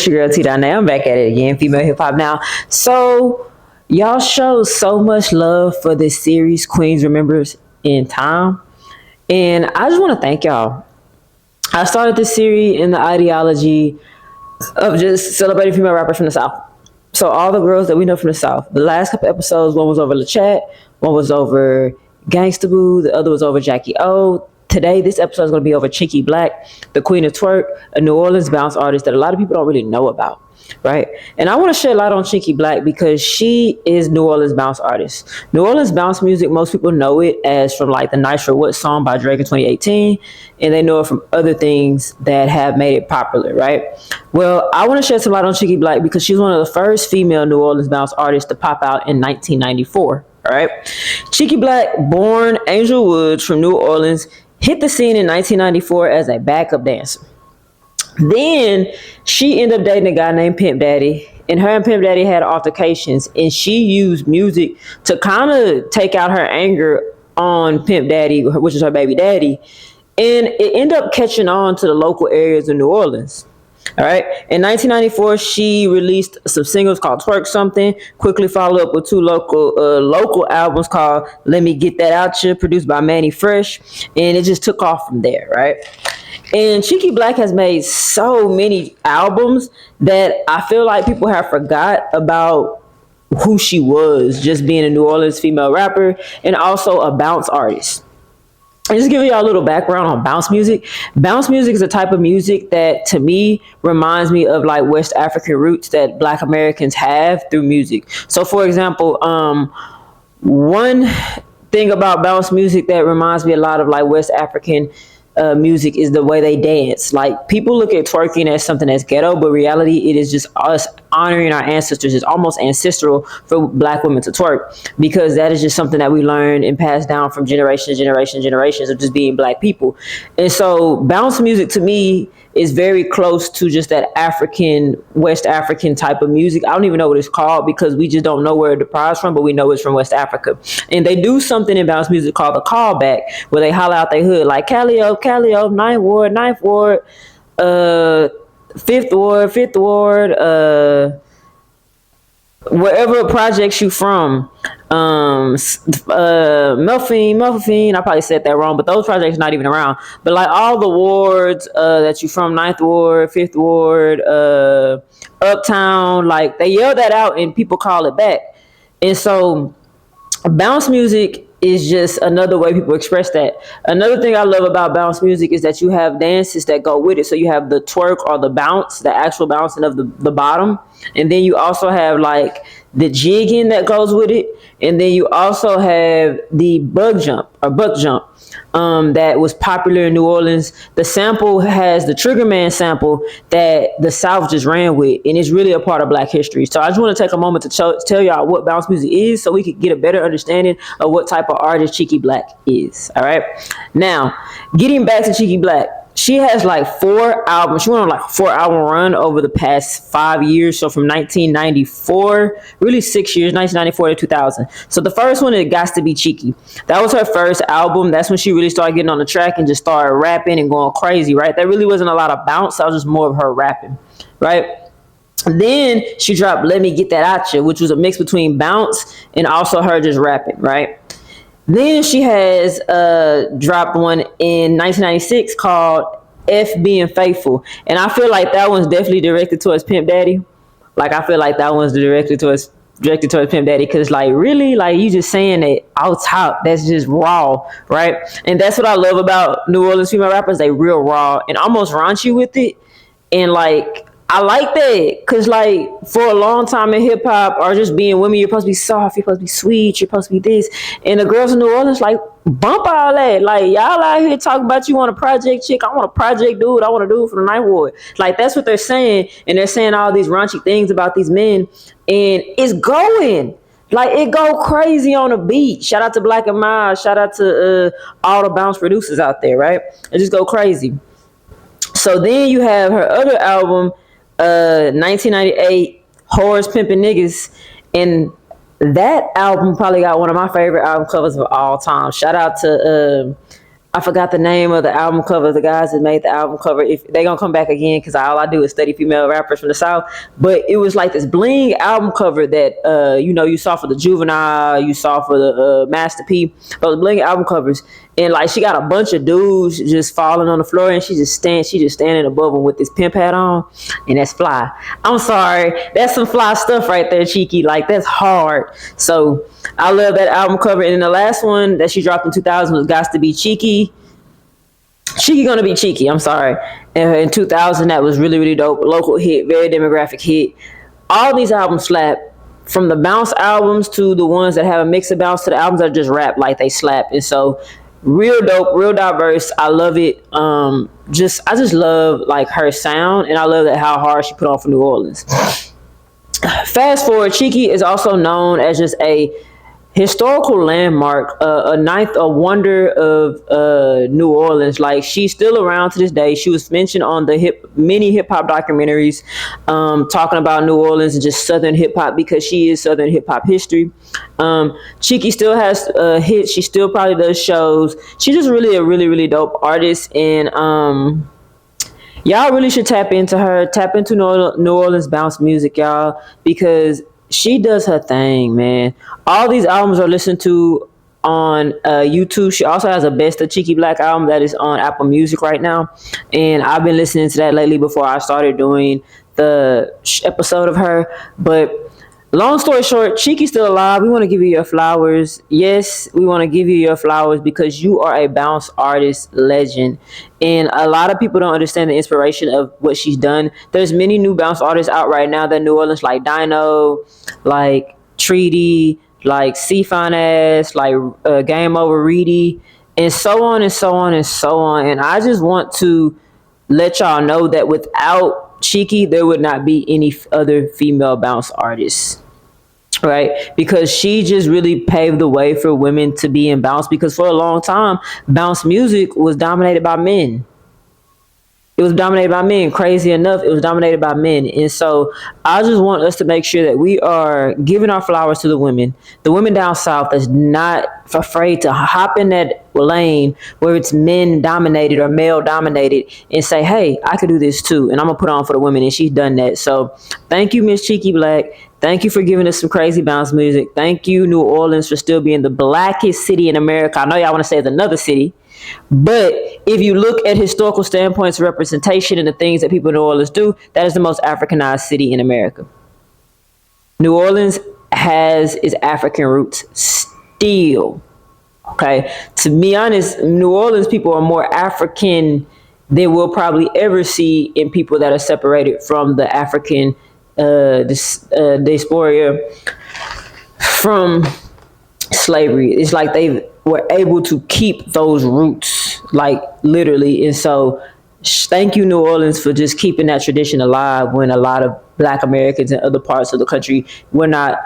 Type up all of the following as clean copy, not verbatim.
It's your girl T Dot. I'm back at it again, female hip hop now. So y'all show so much love for this series, Queens Remembers in Time. And I just want to thank y'all. I started this series in the ideology of just celebrating female rappers from the South. So all the girls that we know from the South. The last couple episodes, one was over LaChat, one was over Gangsta Boo, the other was over Jackie O. Today, this episode is going to be over Chinky Blakk, the queen of twerk, a New Orleans bounce artist that a lot of people don't really know about, right? And I want to shed light on Chinky Blakk because she is New Orleans bounce artist. New Orleans bounce music, most people know it as from like the Nice for What song by Drake in 2018, and they know it from other things that have made it popular, right? Well, I want to shed some light on Chinky Blakk because she's one of the first female New Orleans bounce artists to pop out in 1994, all right? Chinky Blakk, born Angel Woods from New Orleans, hit the scene in 1994 as a backup dancer. Then she ended up dating a guy named Pimp Daddy, and her and Pimp Daddy had altercations, and she used music to kind of take out her anger on Pimp Daddy, which is her baby daddy, and it ended up catching on to the local areas of New Orleans. All right. In 1994, she released some singles called Twerk Something, quickly followed up with two local albums called Let Me Get That Out Ya, produced by Manny Fresh, and it just took off from there, right? And Chinky Blakk has made so many albums that I feel like people have forgot about who she was, just being a New Orleans female rapper and also a bounce artist. And just giving y'all a little background on bounce music. Bounce music is a type of music that, to me, reminds me of like West African roots that Black Americans have through music. So, for example, one thing about bounce music that reminds me a lot of like West African music is the way they dance. Like, people look at twerking as something that's ghetto, but reality, it is just us honoring our ancestors. It's almost ancestral for Black women to twerk because that is just something that we learn and pass down from generations of just being Black people. And so bounce music to me is very close to just that African, West African type of music. I don't even know what it's called because we just don't know where it derives from, but we know it's from West Africa. And they do something in bounce music called the callback, where they holler out their hood, like Callio, Ninth Ward, Fifth Ward, wherever projects you from, Melfine, I probably said that wrong, but those projects not even around. But like all the wards that you from, Ninth Ward, Fifth Ward, Uptown, like they yell that out and people call it back. And so bounce music is just another way people express that. Another thing I love about bounce music is that you have dances that go with it. So you have the twerk or the bounce, the actual bouncing of the bottom. And then you also have like the jigging that goes with it. And then you also have the bug jump that was popular in New Orleans. The sample has the Trigger Man sample that the South just ran with, and it's really a part of Black history. So I just want to take a moment to tell y'all what bounce music is so we could get a better understanding of what type of artist Chinky Blakk is. All right. Now, getting back to Chinky Blakk. She has like 4 albums. She went on like a 4-album run over the past 5 years. So from 1994, really 6 years, 1994 to 2000. So the first one, it got to be Cheeky. That was her first album. That's when she really started getting on the track and just started rapping and going crazy, right? There really wasn't a lot of bounce. That was just more of her rapping, right? Then she dropped Let Me Get That Out Ya, which was a mix between bounce and also her just rapping, right? Then she has dropped one in 1996 called F Being Faithful. And I feel like that one's definitely directed towards Pimp Daddy. Like, I feel like that one's directed towards Pimp Daddy because, like, really, like, you just saying it out top. That's just raw, right? And that's what I love about New Orleans female rappers. They real raw and almost raunchy with it. And, like, I like that because, like, for a long time in hip hop or just being women, you're supposed to be soft, you're supposed to be sweet, you're supposed to be this. And the girls in New Orleans, like, bump all that. Like, y'all out here talking about you want a project chick, I want a project dude, I want a dude for the Ninth Ward. Like, that's what they're saying. And they're saying all these raunchy things about these men. And it's going. Like, it go crazy on the beat. Shout out to Blakk and Miles. Shout out to all the bounce producers out there, right? It just go crazy. So then you have her other album, 1998, Whores Pimpin' Niggas, and that album probably got one of my favorite album covers of all time. Shout out to I forgot the name of the album cover. The guys that made the album cover, if they gonna come back again, because all I do is study female rappers from the South. But it was like this bling album cover that you saw for the Juvenile, you saw for the Master P, those bling album covers, and like she got a bunch of dudes just falling on the floor, and she just standing above them with this pimp hat on, and that's fly. I'm sorry, that's some fly stuff right there, Cheeky. Like that's hard. So I love that album cover. And then the last one that she dropped in 2000 was "Gots to Be Cheeky." Cheeky gonna be cheeky. I'm sorry. And in 2000, that was really really dope. Local hit, very demographic hit. All these albums slap. From the bounce albums to the ones that have a mix of bounce to the albums that just rap like they slap. And so, real dope, real diverse. I love it. I just love like her sound, and I love that how hard she put on for New Orleans. Fast forward, Cheeky is also known as just a historical landmark, a wonder of New Orleans. Like she's still around to this day. She was mentioned on the many hip hop documentaries, talking about New Orleans and just Southern hip hop because she is Southern hip hop history. Cheeky still has hits. She still probably does shows. She's just really a really really dope artist, and y'all really should tap into her. Tap into New Orleans bounce music, y'all, because she does her thing, man. All these albums are listened to on YouTube. She also has a Best of Cheeky Blakk album that is on Apple Music right now, and I've been listening to that lately before I started doing the episode of her. But long story short, Cheeky's still alive. We want to give you your flowers. Yes, we want to give you your flowers because you are a bounce artist legend. And a lot of people don't understand the inspiration of what she's done. There's many new bounce artists out right now that New Orleans, like Dino, like Treaty, like C Finesse, like Game Over Reedy, and so on and so on and so on. And I just want to let y'all know that without Cheeky, there would not be any other female bounce artists. Right, because she just really paved the way for women to be in bounce, because for a long time bounce music was dominated by men. It was dominated by men. Crazy enough, it was dominated by men. And so I just want us to make sure that we are giving our flowers to the women down south that's not afraid to hop in that lane where it's men dominated or male dominated and say, hey, I could do this too, and I'm gonna put on for the women. And she's done that. So thank you, Miss Cheeky Blakk. Thank you for giving us some crazy bounce music. Thank you, New Orleans, for still being the blackest city in America. I know y'all want to say it's another city, but if you look at historical standpoints, representation, and the things that people in New Orleans do, that is the most Africanized city in America. New Orleans has its African roots still. Okay, to be honest, New Orleans people are more African than we'll probably ever see in people that are separated from the African diaspora from slavery. It's like they were able to keep those roots, like literally. And so thank you, New Orleans, for just keeping that tradition alive when a lot of Black Americans in other parts of the country were not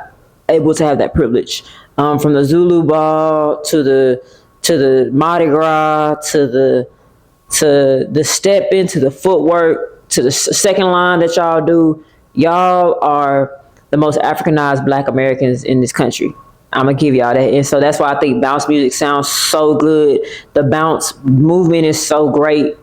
able to have that privilege. From the Zulu ball to the Mardi Gras to the step into the footwork to the second line that y'all do. Y'all are the most Africanized Black Americans in this country. I'm gonna give y'all that. And so that's why I think bounce music sounds so good. The bounce movement is so great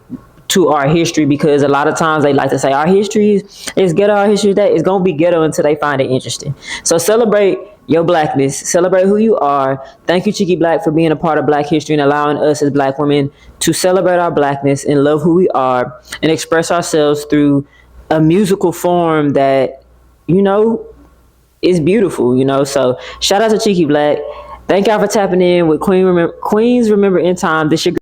to our history, because a lot of times they like to say our history is ghetto, our history is that. It's gonna be ghetto until they find it interesting. So celebrate your Blackness, celebrate who you are. Thank you, Cheeky Blakk, for being a part of Black history and allowing us as Black women to celebrate our Blackness and love who we are and express ourselves through a musical form that, is beautiful, So shout out to Cheeky Blakk. Thank y'all for tapping in with Queens Remember in Time. This your